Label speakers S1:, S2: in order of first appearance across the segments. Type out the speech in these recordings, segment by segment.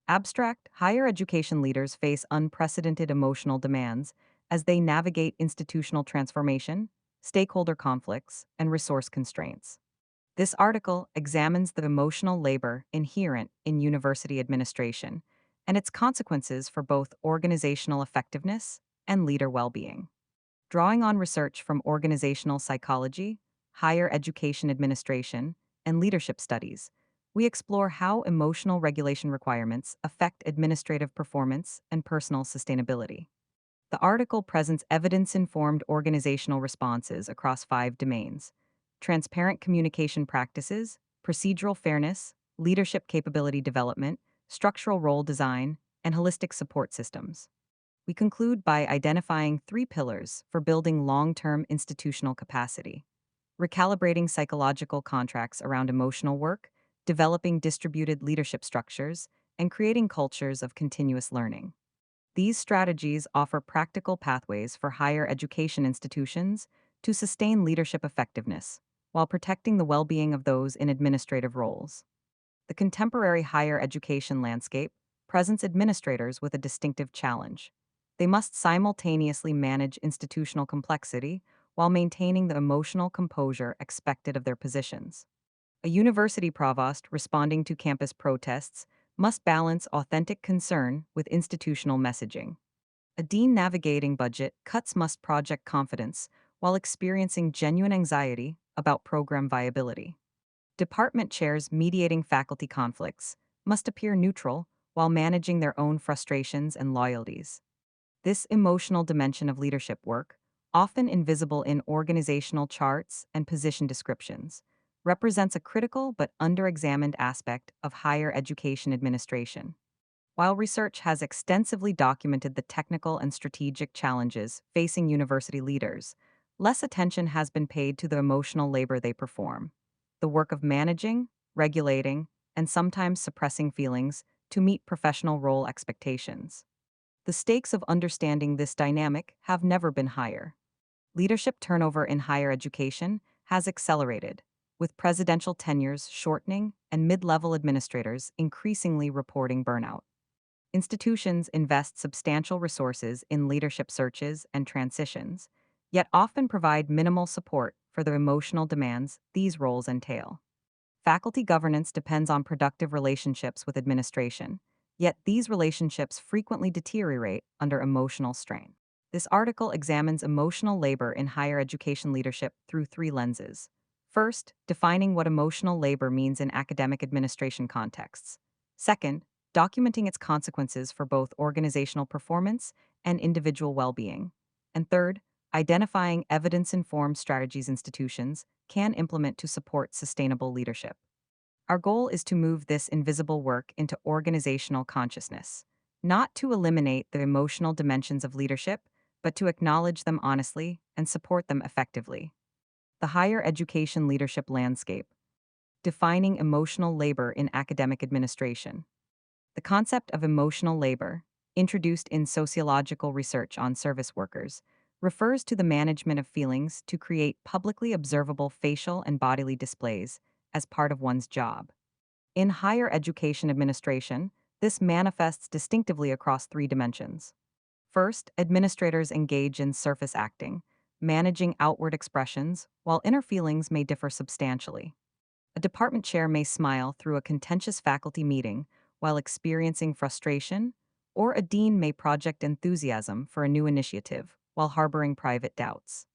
S1: Abstract, higher education leaders face unprecedented emotional demands as they navigate institutional transformation, stakeholder conflicts, and resource constraints. This article examines the emotional labor inherent in university administration and its consequences for both organizational effectiveness and leader well-being. Drawing on research from organizational psychology, higher education administration, and leadership studies, we explore how emotional regulation requirements affect administrative performance and personal sustainability. The article presents evidence informed organizational responses across 5 domains: transparent communication practices, procedural fairness, leadership capability development, structural role design, and holistic support systems. We conclude by identifying 3 pillars for building long term institutional capacity: recalibrating psychological contracts around emotional work, developing distributed leadership structures, and creating cultures of continuous learning. These strategies offer practical pathways for higher education institutions to sustain leadership effectiveness while protecting the well being of those in administrative roles. The contemporary higher education landscape presents administrators with a distinctive challenge. They must simultaneously manage institutional complexity while maintaining the emotional composure expected of their positions. A university provost responding to campus protests must balance authentic concern with institutional messaging. A dean navigating budget cuts must project confidence while experiencing genuine anxiety about program viability. Department chairs mediating faculty conflicts must appear neutral while managing their own frustrations and loyalties. This emotional dimension of leadership work, often invisible in organizational charts and position descriptions, represents a critical but underexamined aspect of higher education administration. While research has extensively documented the technical and strategic challenges facing university leaders, less attention has been paid to the emotional labor they perform: the work of managing, regulating, and sometimes suppressing feelings to meet professional role expectations. The stakes of understanding this dynamic have never been higher. Leadership turnover in higher education has accelerated, with presidential tenures shortening and mid level administrators increasingly reporting burnout. Institutions invest substantial resources in leadership searches and transitions, yet often provide minimal support for the emotional demands these roles entail. Faculty governance depends on productive relationships with administration, yet these relationships frequently deteriorate under emotional strain. This article examines emotional labor in higher education leadership through 3 lenses. First, defining what emotional labor means in academic administration contexts. Second, documenting its consequences for both organizational performance and individual well being. And third, identifying evidence informed strategies institutions can implement to support sustainable leadership. Our goal is to move this invisible work into organizational consciousness, not to eliminate the emotional dimensions of leadership, but to acknowledge them honestly and support them effectively. The higher education leadership landscape, defining emotional labor in academic administration. The concept of emotional labor, introduced in sociological research on service workers, refers to the management of feelings to create publicly observable facial and bodily displays as part of one's job. In higher education administration, this manifests distinctively across 3 dimensions. First, administrators engage in surface acting, managing outward expressions, while inner feelings may differ substantially. A department chair may smile through a contentious faculty meeting while experiencing frustration, or a dean may project enthusiasm for a new initiative while harboring private doubts.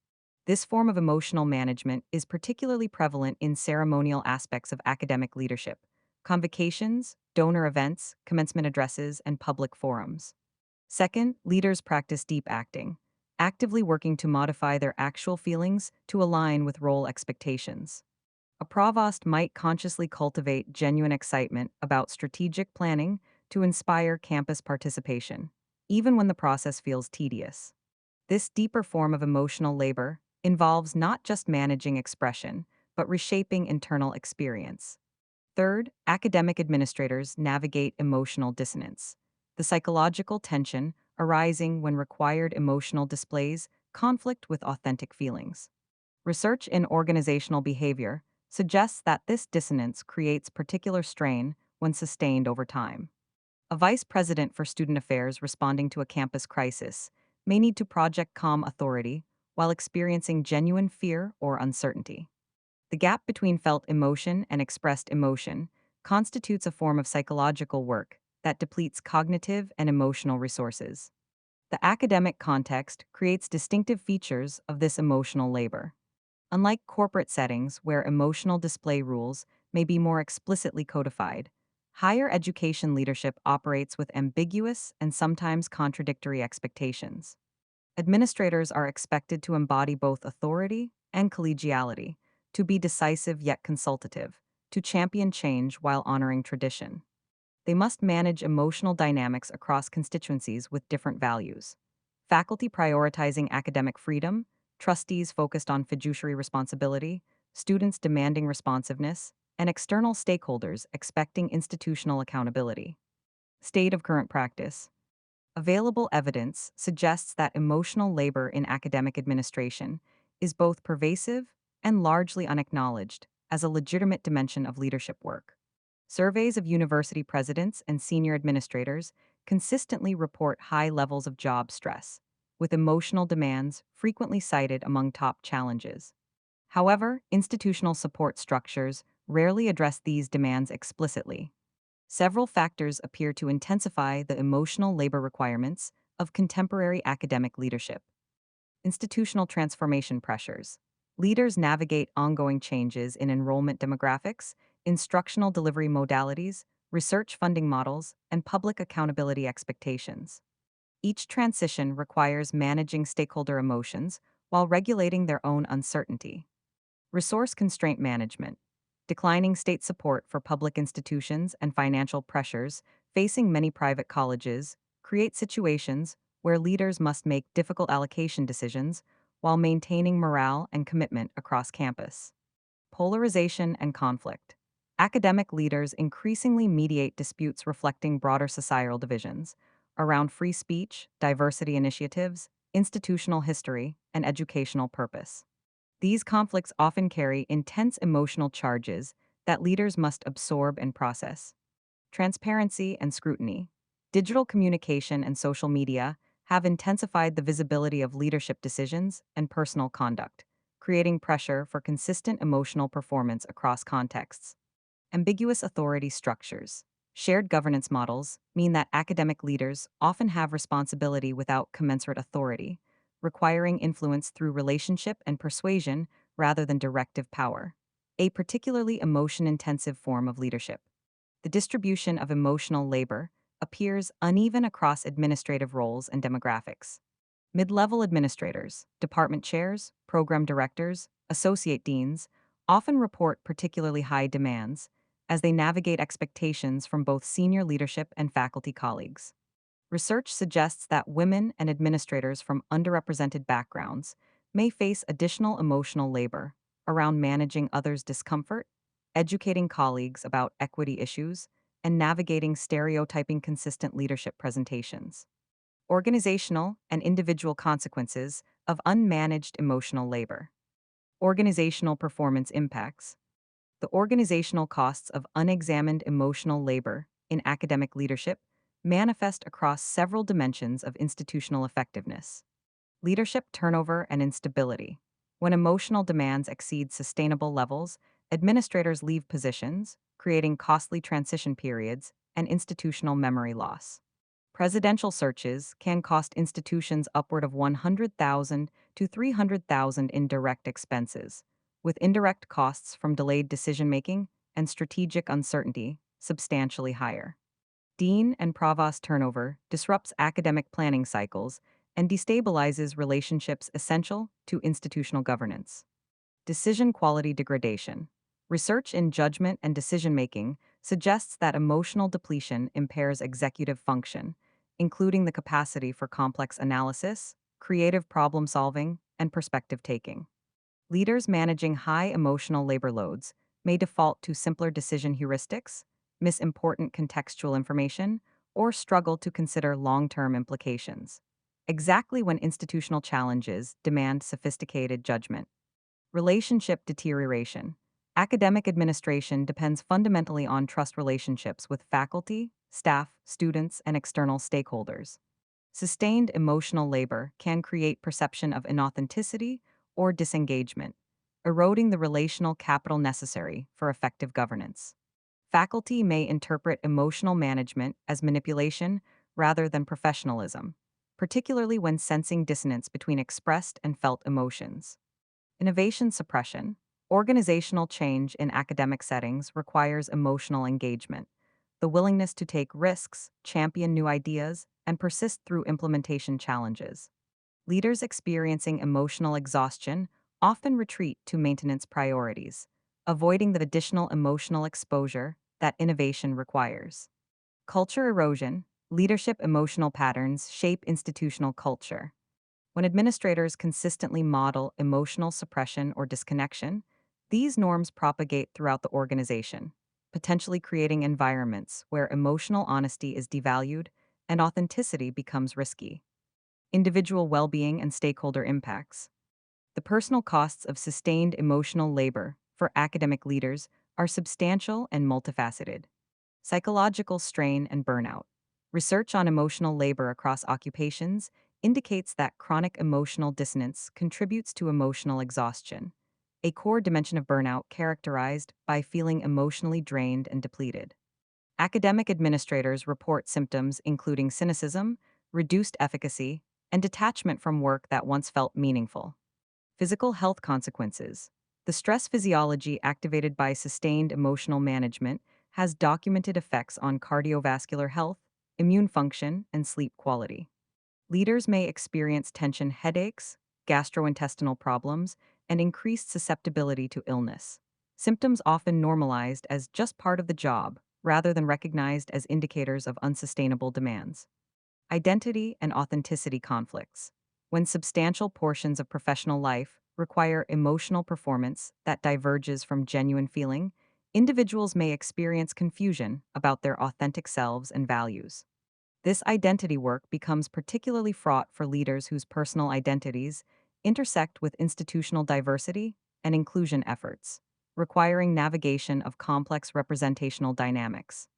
S1: This form of emotional management is particularly prevalent in ceremonial aspects of academic leadership: convocations, donor events, commencement addresses, and public forums. Second, leaders practice deep acting, actively working to modify their actual feelings to align with role expectations. A provost might consciously cultivate genuine excitement about strategic planning to inspire campus participation, even when the process feels tedious. This deeper form of emotional labor involves not just managing expression, but reshaping internal experience. Third, academic administrators navigate emotional dissonance, the psychological tension arising when required emotional displays conflict with authentic feelings. Research in organizational behavior suggests that this dissonance creates particular strain when sustained over time. A vice president for student affairs responding to a campus crisis may need to project calm authority while experiencing genuine fear or uncertainty. The gap between felt emotion and expressed emotion constitutes a form of psychological work that depletes cognitive and emotional resources. The academic context creates distinctive features of this emotional labor. Unlike corporate settings where emotional display rules may be more explicitly codified, higher education leadership operates with ambiguous and sometimes contradictory expectations. Administrators are expected to embody both authority and collegiality, to be decisive yet consultative, to champion change while honoring tradition. They must manage emotional dynamics across constituencies with different values. Faculty prioritizing academic freedom, trustees focused on fiduciary responsibility, students demanding responsiveness, and external stakeholders expecting institutional accountability. State of current practice. Available evidence suggests that emotional labor in academic administration is both pervasive and largely unacknowledged as a legitimate dimension of leadership work. Surveys of university presidents and senior administrators consistently report high levels of job stress, with emotional demands frequently cited among top challenges. However, institutional support structures rarely address these demands explicitly. Several factors appear to intensify the emotional labor requirements of contemporary academic leadership. Institutional transformation pressures. Leaders navigate ongoing changes in enrollment demographics, instructional delivery modalities, research funding models, and public accountability expectations. Each transition requires managing stakeholder emotions while regulating their own uncertainty. Resource constraint management. Declining state support for public institutions and financial pressures facing many private colleges create situations where leaders must make difficult allocation decisions while maintaining morale and commitment across campus. Polarization and conflict. Academic leaders increasingly mediate disputes reflecting broader societal divisions around free speech, diversity initiatives, institutional history, and educational purpose. These conflicts often carry intense emotional charges that leaders must absorb and process. Transparency and scrutiny. Digital communication and social media have intensified the visibility of leadership decisions and personal conduct, creating pressure for consistent emotional performance across contexts. Ambiguous authority structures. Shared governance models mean that academic leaders often have responsibility without commensurate authority, requiring influence through relationship and persuasion rather than directive power. A particularly emotion intensive form of leadership. The distribution of emotional labor appears uneven across administrative roles and demographics. Mid level administrators, department chairs, program directors, associate deans often report particularly high demands as they navigate expectations from both senior leadership and faculty colleagues. Research suggests that women and administrators from underrepresented backgrounds may face additional emotional labor around managing others' discomfort, educating colleagues about equity issues, and navigating stereotyping consistent leadership presentations. Organizational and individual consequences of unmanaged emotional labor. Organizational performance impacts. The organizational costs of unexamined emotional labor in academic leadership manifest across several dimensions of institutional effectiveness. Leadership turnover and instability. When emotional demands exceed sustainable levels, administrators leave positions, creating costly transition periods and institutional memory loss. Presidential searches can cost institutions upward of 100,000 to 300,000 in direct expenses, with indirect costs from delayed decision-making and strategic uncertainty substantially higher. Dean and provost turnover disrupts academic planning cycles and destabilizes relationships essential to institutional governance. Decision quality degradation. Research in judgment and decision making suggests that emotional depletion impairs executive function, including the capacity for complex analysis, creative problem solving, and perspective taking. Leaders managing high emotional labor loads may default to simpler decision heuristics, miss important contextual information, or struggle to consider long term implications. Exactly when institutional challenges demand sophisticated judgment. Relationship deterioration. Academic administration depends fundamentally on trust relationships with faculty, staff, students, and external stakeholders. Sustained emotional labor can create perception of inauthenticity or disengagement, eroding the relational capital necessary for effective governance. Faculty may interpret emotional management as manipulation rather than professionalism, particularly when sensing dissonance between expressed and felt emotions. Innovation suppression. Organizational change in academic settings requires emotional engagement, the willingness to take risks, champion new ideas, and persist through implementation challenges. Leaders experiencing emotional exhaustion often retreat to maintenance priorities, avoiding the additional emotional exposure that innovation requires. Culture erosion. Leadership emotional patterns shape institutional culture. When administrators consistently model emotional suppression or disconnection, these norms propagate throughout the organization, potentially creating environments where emotional honesty is devalued and authenticity becomes risky. Individual well being and stakeholder impacts. The personal costs of sustained emotional labor for academic leaders are substantial and multifaceted. Psychological strain and burnout. Research on emotional labor across occupations indicates that chronic emotional dissonance contributes to emotional exhaustion, a core dimension of burnout characterized by feeling emotionally drained and depleted. Academic administrators report symptoms including cynicism, reduced efficacy, and detachment from work that once felt meaningful. Physical health consequences. The stress physiology activated by sustained emotional management has documented effects on cardiovascular health, immune function, and sleep quality. Leaders may experience tension headaches, gastrointestinal problems, and increased susceptibility to illness. Symptoms often normalized as just part of the job, rather than recognized as indicators of unsustainable demands. Identity and authenticity conflicts. When substantial portions of professional life require emotional performance that diverges from genuine feeling, individuals may experience confusion about their authentic selves and values. This identity work becomes particularly fraught for leaders whose personal identities intersect with institutional diversity and inclusion efforts, requiring navigation of complex representational dynamics.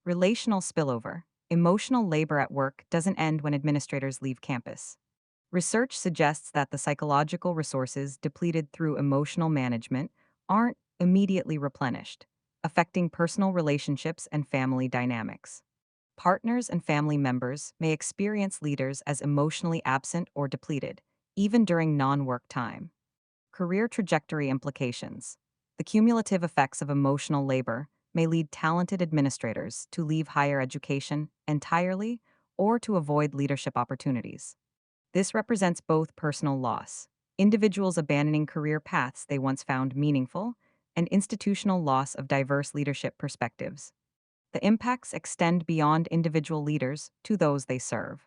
S1: Relational spillover. Emotional labor at work doesn't end when administrators leave campus. Research suggests that the psychological resources depleted through emotional management aren't immediately replenished, affecting personal relationships and family dynamics. Partners and family members may experience leaders as emotionally absent or depleted, even during non work time. Career trajectory implications. The cumulative effects of emotional labor may lead talented administrators to leave higher education entirely or to avoid leadership opportunities. This represents both personal loss, individuals abandoning career paths they once found meaningful, and institutional loss of diverse leadership perspectives. The impacts extend beyond individual leaders to those they serve.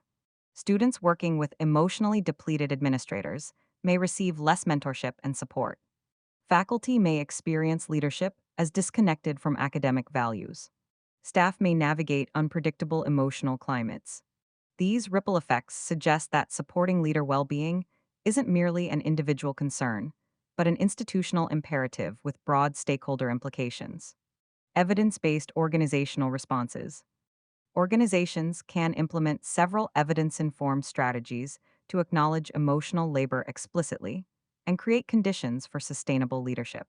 S1: Students working with emotionally depleted administrators may receive less mentorship and support. Faculty may experience leadership as disconnected from academic values. Staff may navigate unpredictable emotional climates. These ripple effects suggest that supporting leader well being isn't merely an individual concern, but an institutional imperative with broad stakeholder implications. Evidence based organizational responses. Organizations can implement several evidence informed strategies to acknowledge emotional labor explicitly and create conditions for sustainable leadership.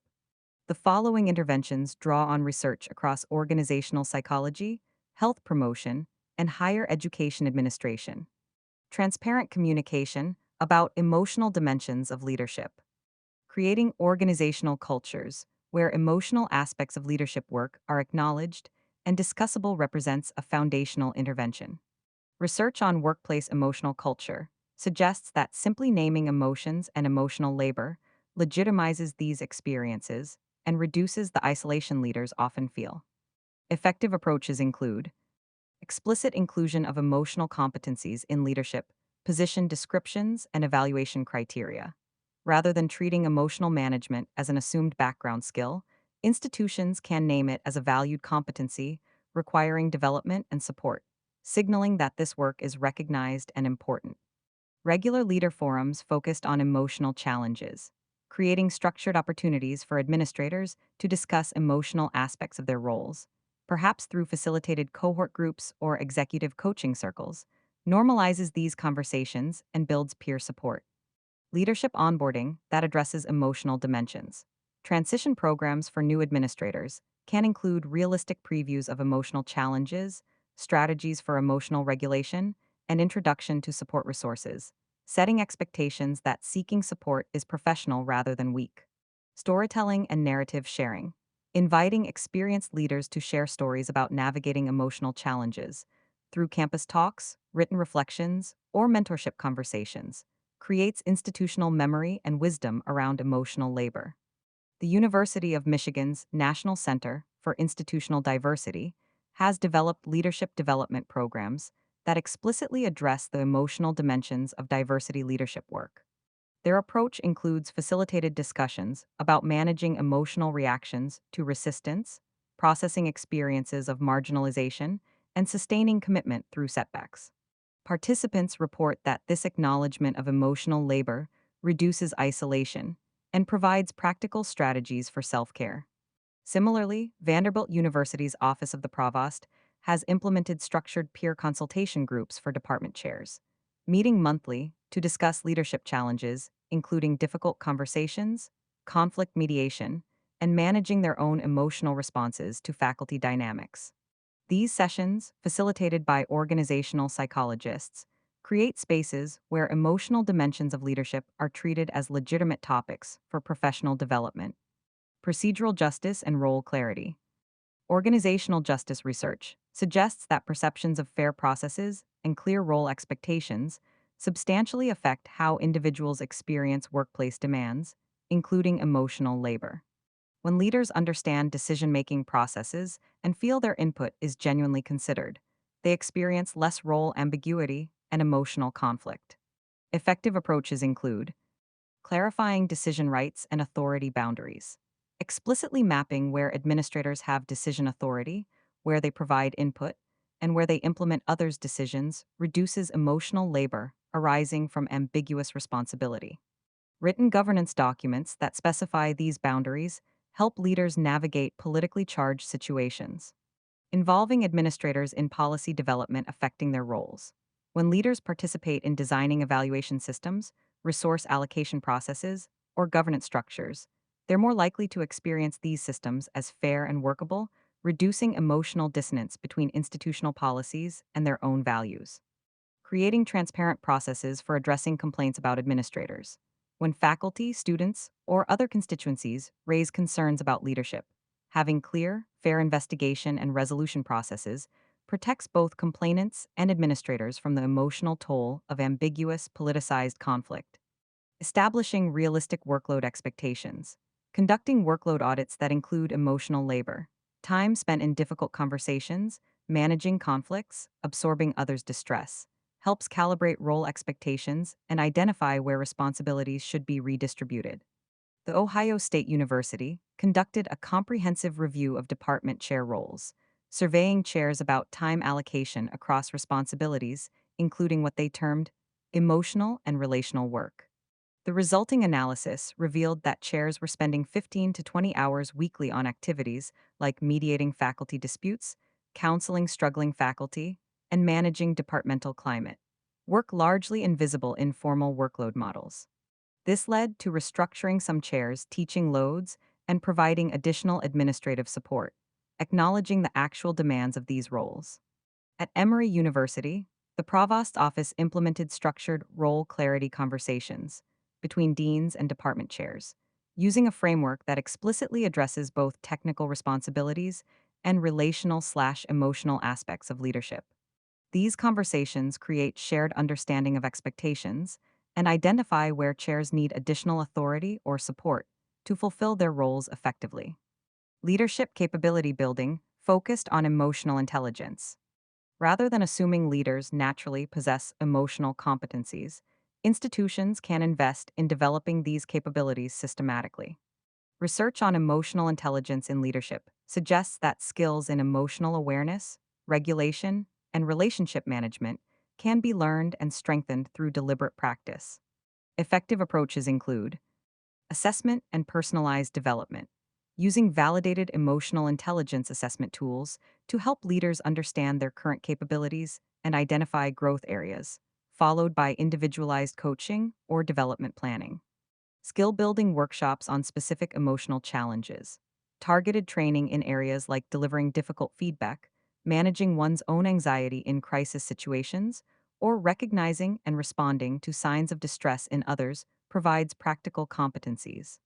S1: The following interventions draw on research across organizational psychology, health promotion, and higher education administration. Transparent communication about emotional dimensions of leadership. Creating organizational cultures where emotional aspects of leadership work are acknowledged and discussable represents a foundational intervention. Research on workplace emotional culture suggests that simply naming emotions and emotional labor legitimizes these experiences and reduces the isolation leaders often feel. Effective approaches include explicit inclusion of emotional competencies in leadership, position descriptions, and evaluation criteria. Rather than treating emotional management as an assumed background skill, institutions can name it as a valued competency requiring development and support, signaling that this work is recognized and important. Regular leader forums focused on emotional challenges, creating structured opportunities for administrators to discuss emotional aspects of their roles, perhaps through facilitated cohort groups or executive coaching circles, normalizes these conversations and builds peer support. Leadership onboarding that addresses emotional dimensions. Transition programs for new administrators can include realistic previews of emotional challenges, strategies for emotional regulation, and introduction to support resources, setting expectations that seeking support is professional rather than weak. Storytelling and narrative sharing. Inviting experienced leaders to share stories about navigating emotional challenges through campus talks, written reflections, or mentorship conversations creates institutional memory and wisdom around emotional labor. The University of Michigan's National Center for Institutional Diversity has developed leadership development programs that explicitly address the emotional dimensions of diversity leadership work. Their approach includes facilitated discussions about managing emotional reactions to resistance, processing experiences of marginalization, and sustaining commitment through setbacks. Participants report that this acknowledgement of emotional labor reduces isolation and provides practical strategies for self care. Similarly, Vanderbilt University's Office of the Provost has implemented structured peer consultation groups for department chairs, meeting monthly to discuss leadership challenges, including difficult conversations, conflict mediation, and managing their own emotional responses to faculty dynamics. These sessions, facilitated by organizational psychologists, create spaces where emotional dimensions of leadership are treated as legitimate topics for professional development. Procedural justice and role clarity. Organizational justice research suggests that perceptions of fair processes and clear role expectations substantially affect how individuals experience workplace demands, including emotional labor. When leaders understand decision making processes and feel their input is genuinely considered, they experience less role ambiguity and emotional conflict. Effective approaches include clarifying decision rights and authority boundaries, explicitly mapping where administrators have decision authority, where they provide input, and where they implement others' decisions reduces emotional labor arising from ambiguous responsibility. Written governance documents that specify these boundaries help leaders navigate politically charged situations. Involving administrators in policy development affecting their roles. When leaders participate in designing evaluation systems, resource allocation processes, or governance structures, they're more likely to experience these systems as fair and workable, reducing emotional dissonance between institutional policies and their own values. Creating transparent processes for addressing complaints about administrators. When faculty, students, or other constituencies raise concerns about leadership, having clear, fair investigation and resolution processes protects both complainants and administrators from the emotional toll of ambiguous, politicized conflict. Establishing realistic workload expectations. Conducting workload audits that include emotional labor, time spent in difficult conversations, managing conflicts, absorbing others' distress, helps calibrate role expectations and identify where responsibilities should be redistributed. The Ohio State University conducted a comprehensive review of department chair roles, surveying chairs about time allocation across responsibilities, including what they termed emotional and relational work. The resulting analysis revealed that chairs were spending 15 to 20 hours weekly on activities like mediating faculty disputes, counseling struggling faculty, and managing departmental climate. Work largely invisible in formal workload models. This led to restructuring some chairs' teaching loads and providing additional administrative support, acknowledging the actual demands of these roles. At Emory University, the Provost's office implemented structured role clarity conversations between deans and department chairs, using a framework that explicitly addresses both technical responsibilities and relational/emotional aspects of leadership. These conversations create shared understanding of expectations and identify where chairs need additional authority or support to fulfill their roles effectively. Leadership capability building focused on emotional intelligence. Rather than assuming leaders naturally possess emotional competencies, institutions can invest in developing these capabilities systematically. Research on emotional intelligence in leadership suggests that skills in emotional awareness, regulation, and relationship management can be learned and strengthened through deliberate practice. Effective approaches include assessment and personalized development. using validated emotional intelligence assessment tools to help leaders understand their current capabilities and identify growth areas, followed by individualized coaching or development planning. Skill building workshops on specific emotional challenges, targeted training in areas like delivering difficult feedback, managing one's own anxiety in crisis situations, or recognizing and responding to signs of distress in others provides practical competencies.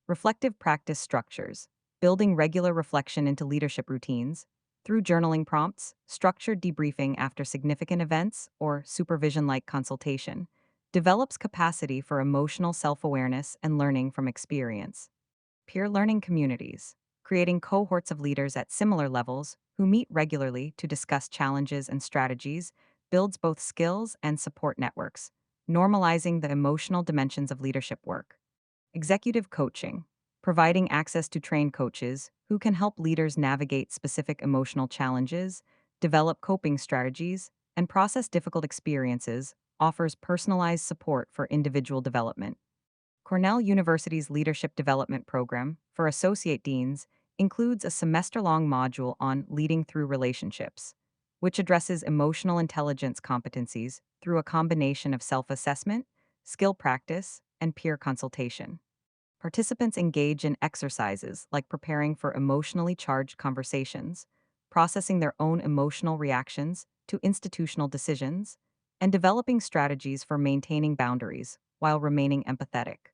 S1: Reflective practice structures, building regular reflection into leadership routines, through journaling prompts, structured debriefing after significant events, or supervision like consultation, develops capacity for emotional self awareness and learning from experience. Peer learning communities, creating cohorts of leaders at similar levels who meet regularly to discuss challenges and strategies, builds both skills and support networks, normalizing the emotional dimensions of leadership work. Executive coaching, providing access to trained coaches who can help leaders navigate specific emotional challenges, develop coping strategies, and process difficult experiences, offers personalized support for individual development. Cornell University's Leadership Development Program for associate deans includes a semester long module on leading through relationships, which addresses emotional intelligence competencies through a combination of self assessment, skill practice, and peer consultation. Participants engage in exercises like preparing for emotionally charged conversations, processing their own emotional reactions to institutional decisions, and developing strategies for maintaining boundaries while remaining empathetic.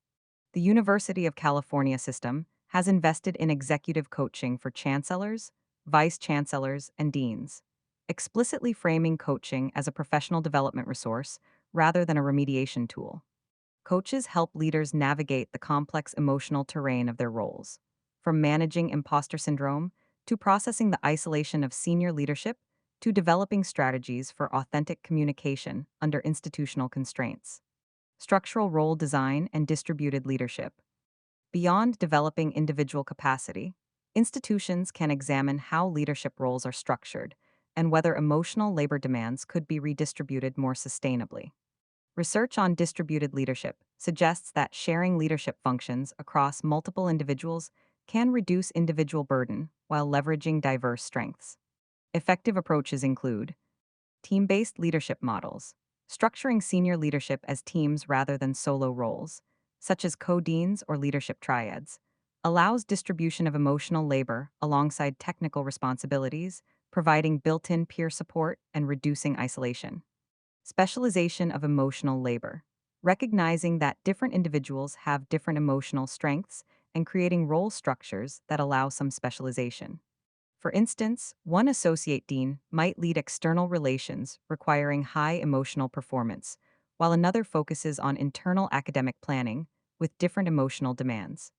S1: The University of California system has invested in executive coaching for chancellors, vice chancellors, and deans, explicitly framing coaching as a professional development resource rather than a remediation tool. Coaches help leaders navigate the complex emotional terrain of their roles, from managing imposter syndrome to processing the isolation of senior leadership to developing strategies for authentic communication under institutional constraints. Structural role design and distributed leadership. Beyond developing individual capacity, institutions can examine how leadership roles are structured and whether emotional labor demands could be redistributed more sustainably. Research on distributed leadership suggests that sharing leadership functions across multiple individuals can reduce individual burden while leveraging diverse strengths. Effective approaches include team based leadership models, structuring senior leadership as teams rather than solo roles, such as co deans or leadership triads, allows distribution of emotional labor alongside technical responsibilities, providing built in peer support and reducing isolation. Specialization of emotional labor. Recognizing that different individuals have different emotional strengths and creating role structures that allow some specialization. For instance, one associate dean might lead external relations requiring high emotional performance, while another focuses on internal academic planning with different emotional demands.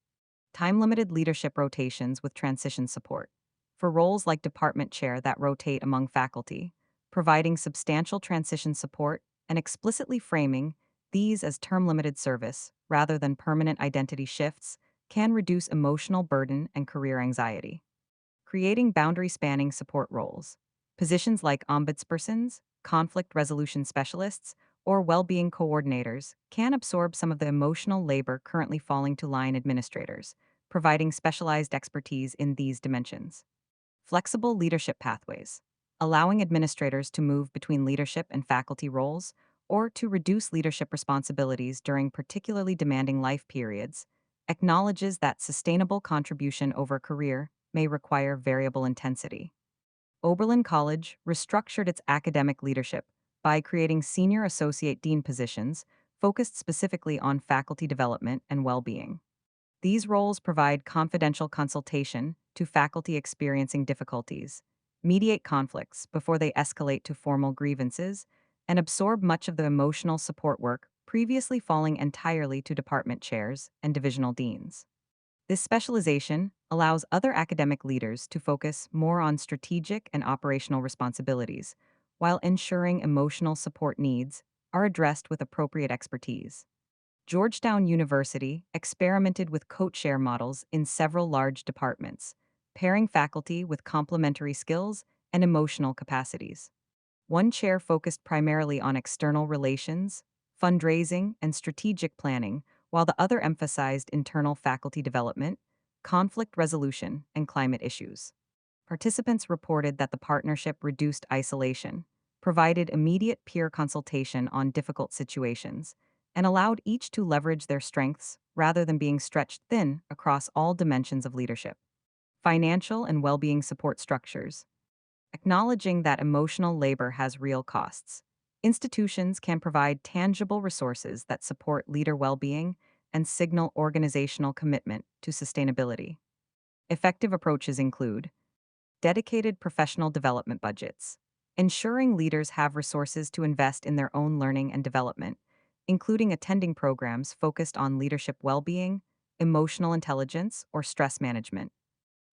S1: Time limited leadership rotations with transition support. For roles like department chair that rotate among faculty, providing substantial transition support and explicitly framing these as term limited service rather than permanent identity shifts can reduce emotional burden and career anxiety. Creating boundary spanning support roles. Positions like ombudspersons, conflict resolution specialists, or well-being coordinators can absorb some of the emotional labor currently falling to line administrators, providing specialized expertise in these dimensions. Flexible leadership pathways. Allowing administrators to move between leadership and faculty roles or to reduce leadership responsibilities during particularly demanding life periods acknowledges that sustainable contribution over career may require variable intensity. Oberlin College restructured its academic leadership by creating senior associate dean positions focused specifically on faculty development and well being. These roles provide confidential consultation to faculty experiencing difficulties, mediate conflicts before they escalate to formal grievances, and absorb much of the emotional support work previously falling entirely to department chairs and divisional deans. This specialization allows other academic leaders to focus more on strategic and operational responsibilities, while ensuring emotional support needs are addressed with appropriate expertise. Georgetown University experimented with coach share models in several large departments, pairing faculty with complementary skills and emotional capacities. One chair focused primarily on external relations, fundraising, and strategic planning, while the other emphasized internal faculty development, conflict resolution, and climate issues. Participants reported that the partnership reduced isolation, provided immediate peer consultation on difficult situations, and allowed each to leverage their strengths rather than being stretched thin across all dimensions of leadership. Financial and well-being support structures. Acknowledging that emotional labor has real costs, institutions can provide tangible resources that support leader well-being and signal organizational commitment to sustainability. Effective approaches include dedicated professional development budgets, ensuring leaders have resources to invest in their own learning and development, including attending programs focused on leadership well-being, emotional intelligence, or stress management.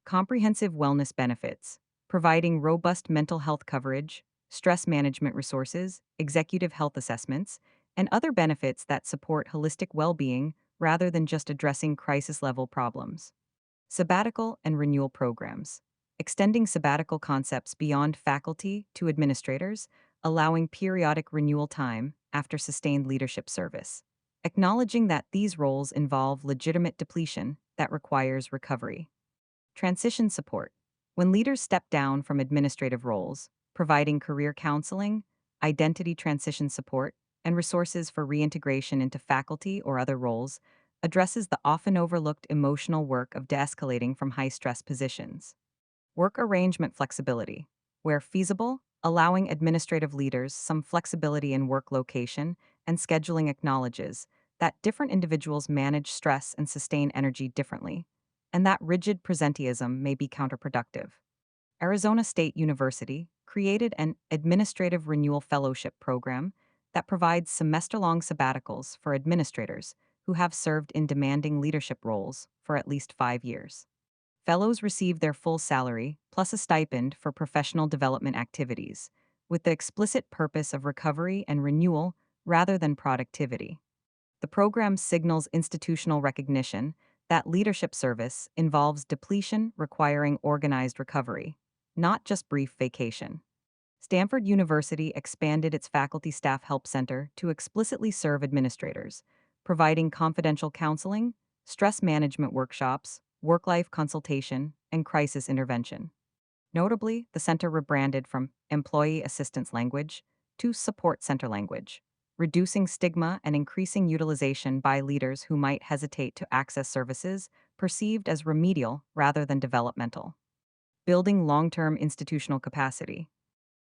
S1: Comprehensive wellness benefits, providing robust mental health coverage, stress management resources, executive health assessments, and other benefits that support holistic well-being rather than just addressing crisis-level problems. Sabbatical and renewal programs, extending sabbatical concepts beyond faculty to administrators, allowing periodic renewal time after sustained leadership service. Acknowledging that these roles involve legitimate depletion that requires recovery. Transition support. When leaders step down from administrative roles, providing career counseling, identity transition support, and resources for reintegration into faculty or other roles addresses the often overlooked emotional work of de-escalating from high-stress positions. Work arrangement flexibility. Where feasible, allowing administrative leaders some flexibility in work location and scheduling acknowledges that different individuals manage stress and sustain energy differently, and that rigid presenteeism may be counterproductive. Arizona State University created an Administrative Renewal Fellowship program that provides semester-long sabbaticals for administrators who have served in demanding leadership roles for at least 5 years. Fellows receive their full salary plus a stipend for professional development activities, with the explicit purpose of recovery and renewal rather than productivity. The program signals institutional recognition that leadership service involves depletion requiring organized recovery, not just brief vacation. Stanford University expanded its Faculty Staff Help Center to explicitly serve administrators, providing confidential counseling, stress management workshops, work-life consultation, and crisis intervention. Notably, the center rebranded from Employee Assistance Language to Support Center Language, reducing stigma and increasing utilization by leaders who might hesitate to access services perceived as remedial rather than developmental. Building long-term institutional capacity.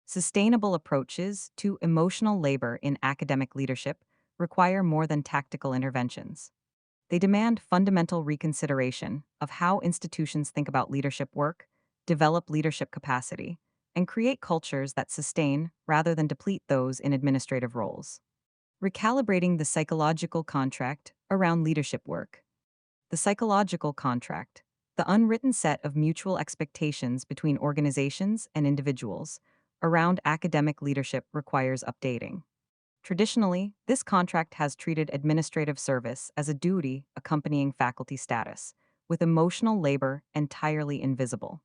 S1: Sustainable approaches to emotional labor in academic leadership require more than tactical interventions. They demand fundamental reconsideration of how institutions think about leadership work, develop leadership capacity, and create cultures that sustain rather than deplete those in administrative roles. Recalibrating the psychological contract around leadership work. The psychological contract, the unwritten set of mutual expectations between organizations and individuals around academic leadership requires updating. Traditionally, this contract has treated administrative service as a duty accompanying faculty status, with emotional labor entirely invisible.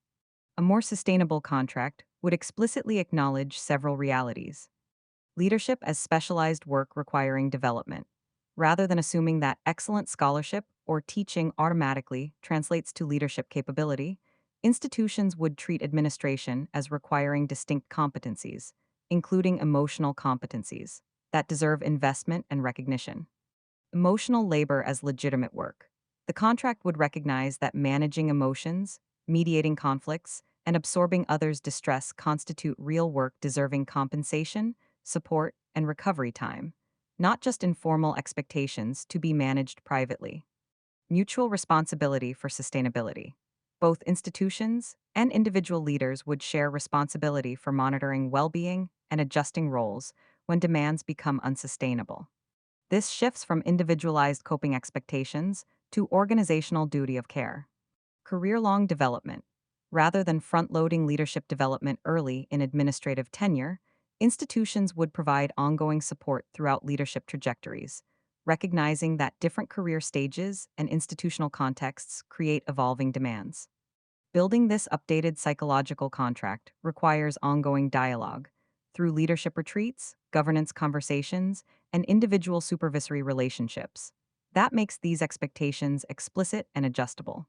S1: A more sustainable contract would explicitly acknowledge several realities. Leadership as specialized work requiring development, rather than assuming that excellent scholarship or teaching automatically translates to leadership capability. Institutions would treat administration as requiring distinct competencies, including emotional competencies, that deserve investment and recognition. Emotional labor as legitimate work. The contract would recognize that managing emotions, mediating conflicts, and absorbing others' distress constitute real work deserving compensation, support, and recovery time, not just informal expectations to be managed privately. Mutual responsibility for sustainability. Both institutions and individual leaders would share responsibility for monitoring well-being and adjusting roles when demands become unsustainable. This shifts from individualized coping expectations to organizational duty of care. Career-long development. Rather than front-loading leadership development early in administrative tenure, institutions would provide ongoing support throughout leadership trajectories, recognizing that different career stages and institutional contexts create evolving demands. Building this updated psychological contract requires ongoing dialogue through leadership retreats, governance conversations, and individual supervisory relationships. That makes these expectations explicit and adjustable.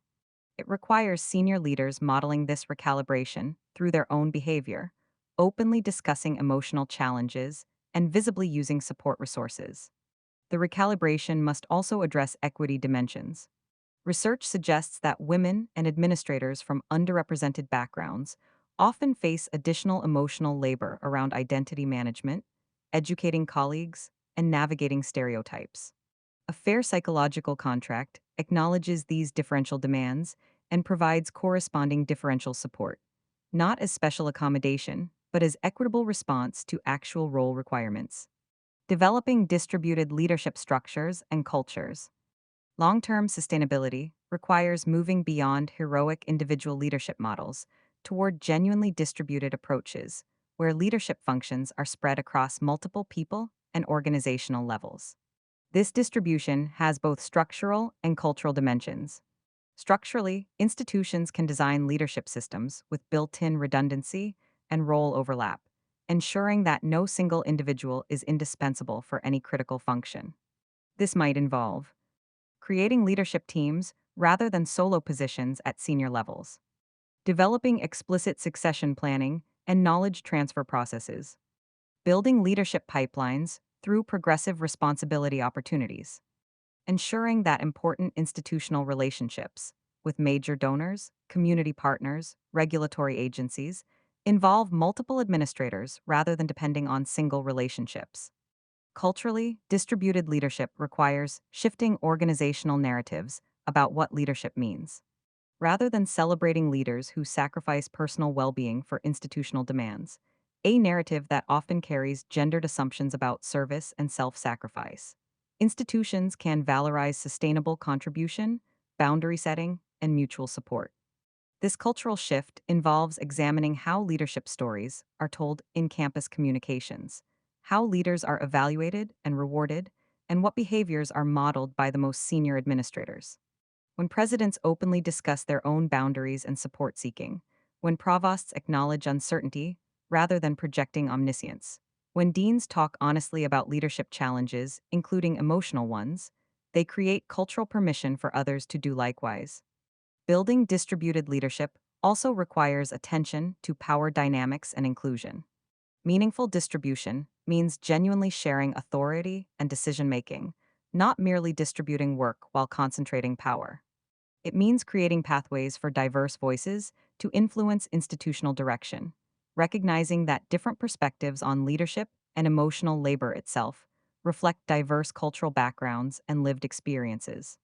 S1: It requires senior leaders modeling this recalibration through their own behavior, openly discussing emotional challenges, and visibly using support resources. The recalibration must also address equity dimensions. Research suggests that women and administrators from underrepresented backgrounds often face additional emotional labor around identity management, educating colleagues, and navigating stereotypes. A fair psychological contract acknowledges these differential demands and provides corresponding differential support, not as special accommodation, but as equitable response to actual role requirements. Developing distributed leadership structures and cultures. Long term sustainability requires moving beyond heroic individual leadership models toward genuinely distributed approaches, where leadership functions are spread across multiple people and organizational levels. This distribution has both structural and cultural dimensions. Structurally, institutions can design leadership systems with built in redundancy and role overlap, ensuring that no single individual is indispensable for any critical function. This might involve creating leadership teams rather than solo positions at senior levels, developing explicit succession planning and knowledge transfer processes, building leadership pipelines through progressive responsibility opportunities, ensuring that important institutional relationships with major donors, community partners, regulatory agencies involve multiple administrators rather than depending on single relationships. Culturally, distributed leadership requires shifting organizational narratives about what leadership means. Rather than celebrating leaders who sacrifice personal well being for institutional demands, a narrative that often carries gendered assumptions about service and self sacrifice. Institutions can valorize sustainable contribution, boundary setting, and mutual support. This cultural shift involves examining how leadership stories are told in campus communications, how leaders are evaluated and rewarded, and what behaviors are modeled by the most senior administrators. When presidents openly discuss their own boundaries and support seeking, when provosts acknowledge uncertainty rather than projecting omniscience, when deans talk honestly about leadership challenges, including emotional ones, they create cultural permission for others to do likewise. Building distributed leadership also requires attention to power dynamics and inclusion. Meaningful distribution means genuinely sharing authority and decision making, not merely distributing work while concentrating power. It means creating pathways for diverse voices to influence institutional direction, recognizing that different perspectives on leadership and emotional labor itself reflect diverse cultural backgrounds and lived experiences.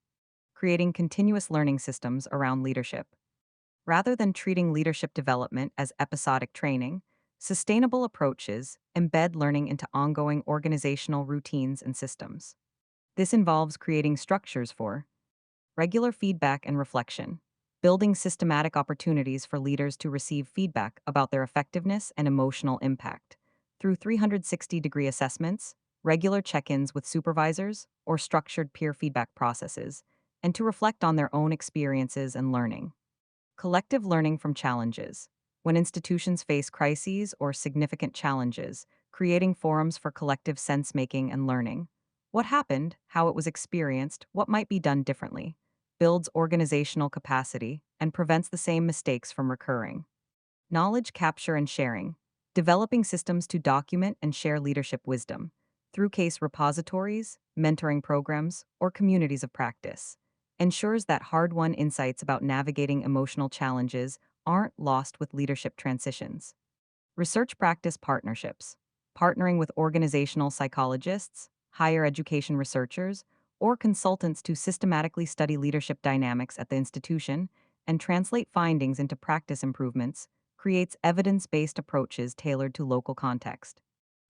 S1: Creating continuous learning systems around leadership. Rather than treating leadership development as episodic training, sustainable approaches embed learning into ongoing organizational routines and systems. This involves creating structures for regular feedback and reflection, building systematic opportunities for leaders to receive feedback about their effectiveness and emotional impact through 360-degree assessments, regular check ins with supervisors, or structured peer feedback processes, and to reflect on their own experiences and learning. Collective learning from challenges. When institutions face crises or significant challenges, creating forums for collective sense making and learning. What happened, how it was experienced, what might be done differently, builds organizational capacity and prevents the same mistakes from recurring. Knowledge capture and sharing. Developing systems to document and share leadership wisdom through case repositories, mentoring programs, or communities of practice ensures that hard won insights about navigating emotional challenges aren't lost with leadership transitions. Research practice partnerships, partnering with organizational psychologists, higher education researchers, or consultants to systematically study leadership dynamics at the institution and translate findings into practice improvements, creates evidence based approaches tailored to local context.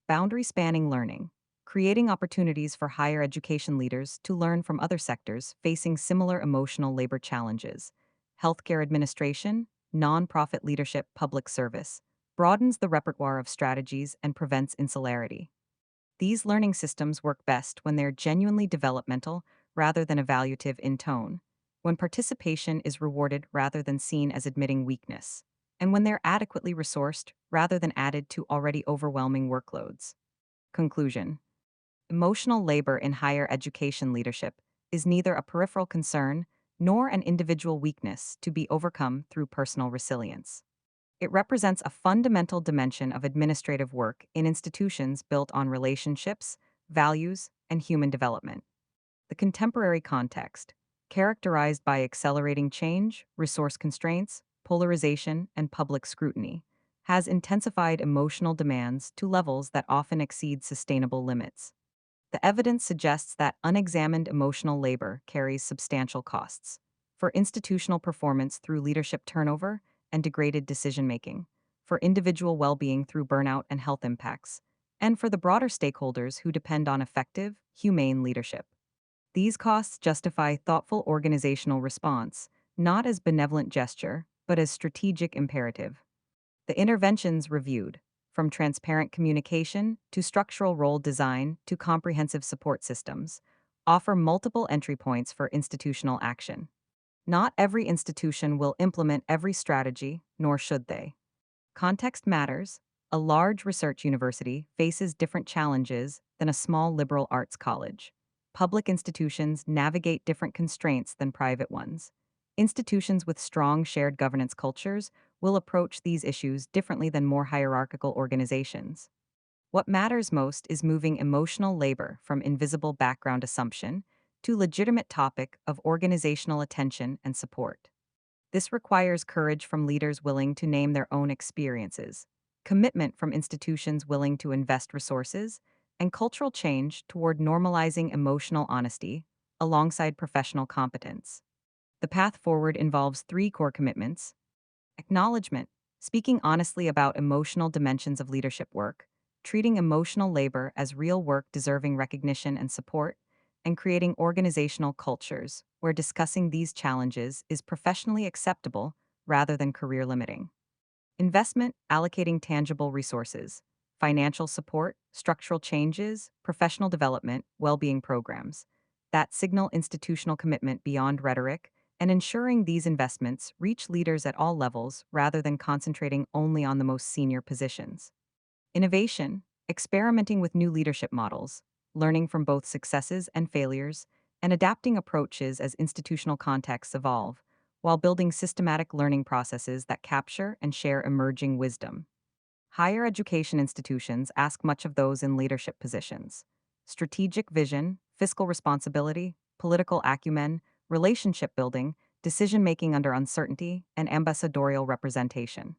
S1: Boundary spanning learning, creating opportunities for higher education leaders to learn from other sectors facing similar emotional labor challenges. Healthcare administration, nonprofit leadership, public service broadens the repertoire of strategies and prevents insularity. These learning systems work best when they're genuinely developmental rather than evaluative in tone, when participation is rewarded rather than seen as admitting weakness, and when they're adequately resourced rather than added to already overwhelming workloads. Conclusion. Emotional labor in higher education leadership is neither a peripheral concern nor an individual weakness to be overcome through personal resilience. It represents a fundamental dimension of administrative work in institutions built on relationships, values, and human development. The contemporary context, characterized by accelerating change, resource constraints, polarization, and public scrutiny, has intensified emotional demands to levels that often exceed sustainable limits. The evidence suggests that unexamined emotional labor carries substantial costs for institutional performance through leadership turnover and degraded decision making, for individual well being through burnout and health impacts, and for the broader stakeholders who depend on effective, humane leadership. These costs justify thoughtful organizational response, not as benevolent gesture, but as strategic imperative. The interventions reviewed, from transparent communication to structural role design to comprehensive support systems, offer multiple entry points for institutional action. Not every institution will implement every strategy, nor should they. Context matters. A large research university faces different challenges than a small liberal arts college. Public institutions navigate different constraints than private ones. Institutions with strong shared governance cultures will approach these issues differently than more hierarchical organizations. What matters most is moving emotional labor from invisible background assumption to legitimate topic of organizational attention and support. This requires courage from leaders willing to name their own experiences, commitment from institutions willing to invest resources, and cultural change toward normalizing emotional honesty alongside professional competence. The path forward involves three core commitments: acknowledgement, speaking honestly about emotional dimensions of leadership work, treating emotional labor as real work deserving recognition and support, and creating organizational cultures where discussing these challenges is professionally acceptable rather than career limiting. Investment, allocating tangible resources, financial support, structural changes, professional development, well being programs that signal institutional commitment beyond rhetoric, and ensuring these investments reach leaders at all levels rather than concentrating only on the most senior positions. Innovation, experimenting with new leadership models, learning from both successes and failures, and adapting approaches as institutional contexts evolve, while building systematic learning processes that capture and share emerging wisdom. Higher education institutions ask much of those in leadership positions: strategic vision, fiscal responsibility, political acumen, relationship building, decision making under uncertainty, and ambassadorial representation.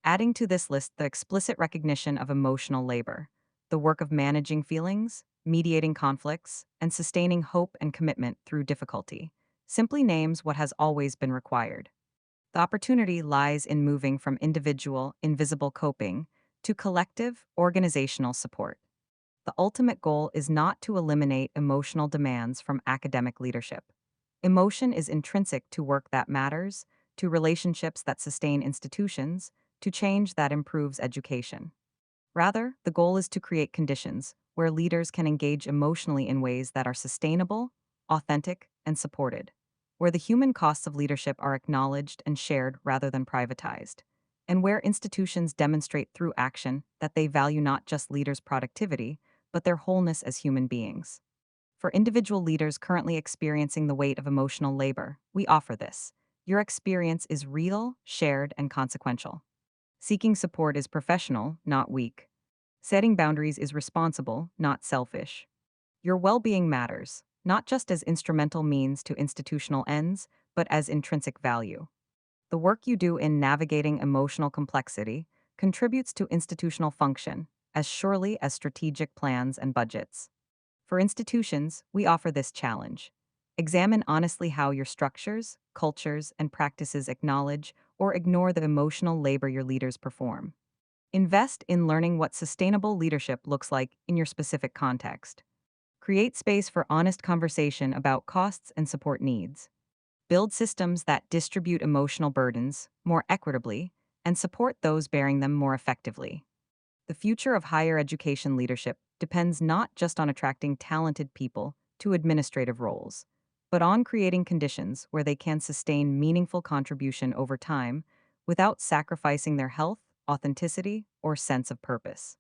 S1: Adding to this list the explicit recognition of emotional labor, the work of managing feelings, mediating conflicts, and sustaining hope and commitment through difficulty, simply names what has always been required. The opportunity lies in moving from individual, invisible coping to collective, organizational support. The ultimate goal is not to eliminate emotional demands from academic leadership. Emotion is intrinsic to work that matters, to relationships that sustain institutions, to change that improves education. Rather, the goal is to create conditions where leaders can engage emotionally in ways that are sustainable, authentic, and supported, where the human costs of leadership are acknowledged and shared rather than privatized, and where institutions demonstrate through action that they value not just leaders' productivity, but their wholeness as human beings. For individual leaders currently experiencing the weight of emotional labor, we offer this. Your experience is real, shared, and consequential. Seeking support is professional, not weak. Setting boundaries is responsible, not selfish. Your well being matters, not just as instrumental means to institutional ends, but as intrinsic value. The work you do in navigating emotional complexity contributes to institutional function as surely as strategic plans and budgets. For institutions, we offer this challenge. Examine honestly how your structures, cultures, and practices acknowledge or ignore the emotional labor your leaders perform. Invest in learning what sustainable leadership looks like in your specific context. Create space for honest conversation about costs and support needs. Build systems that distribute emotional burdens more equitably and support those bearing them more effectively. The future of higher education leadership depends not just on attracting talented people to administrative roles, but on creating conditions where they can sustain meaningful contribution over time without sacrificing their health, authenticity, or sense of purpose.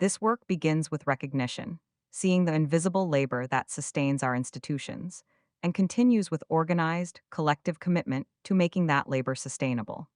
S1: This work begins with recognition, seeing the invisible labor that sustains our institutions, and continues with organized, collective commitment to making that labor sustainable.